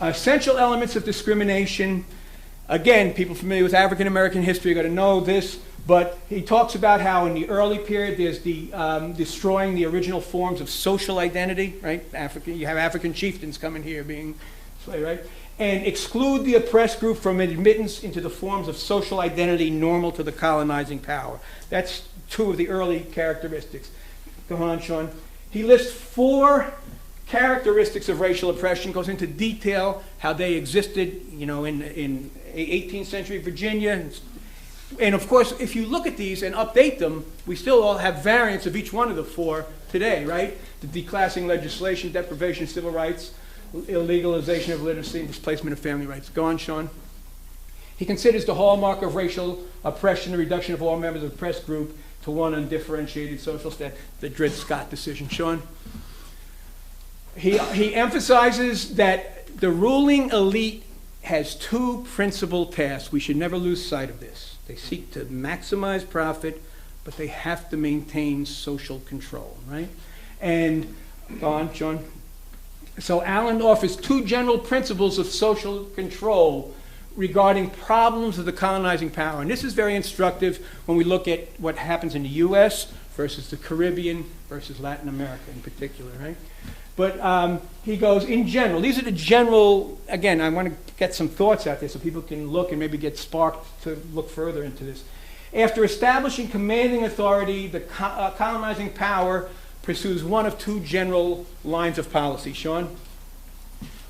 Essential elements of discrimination. Again, people familiar with African American history are going to know this, but he talks about how in the early period there's the destroying the original forms of social identity, right? You have African chieftains coming here being slave, right? And exclude the oppressed group from admittance into the forms of social identity normal to the colonizing power. That's two of the early characteristics. Go on, Sean. He lists 4 characteristics of racial oppression, goes into detail how they existed, you know, in 18th century Virginia. And of course, if you look at these and update them, we still all have variants of each one of the 4 today, right? The declassing legislation, deprivation of civil rights, illegalization of literacy, and displacement of family rights. Go on, Sean. He considers the hallmark of racial oppression the reduction of all members of the oppressed group to one undifferentiated social status, the Dred Scott decision. Sean? He emphasizes that the ruling elite has 2 principal tasks. We should never lose sight of this. They seek to maximize profit, but they have to maintain social control, right? And, go on, Sean. So Allen offers 2 general principles of social control regarding problems of the colonizing power. And this is very instructive when we look at what happens in the U.S. versus the Caribbean versus Latin America in particular, right? But he goes, in general, these are the general, again, I want to get some thoughts out there so people can look and maybe get sparked to look further into this. After establishing commanding authority, the colonizing power pursues one of 2 general lines of policy. Sean?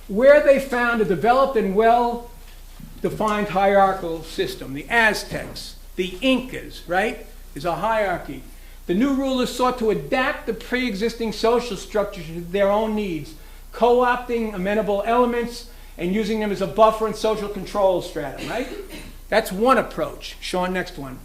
Where they found a developed and well-defined hierarchical system, the Aztecs, the Incas, right? There's a hierarchy. The new rulers sought to adapt the pre-existing social structure to their own needs, co-opting amenable elements and using them as a buffer and social control stratum, right? That's one approach. Sean, next one.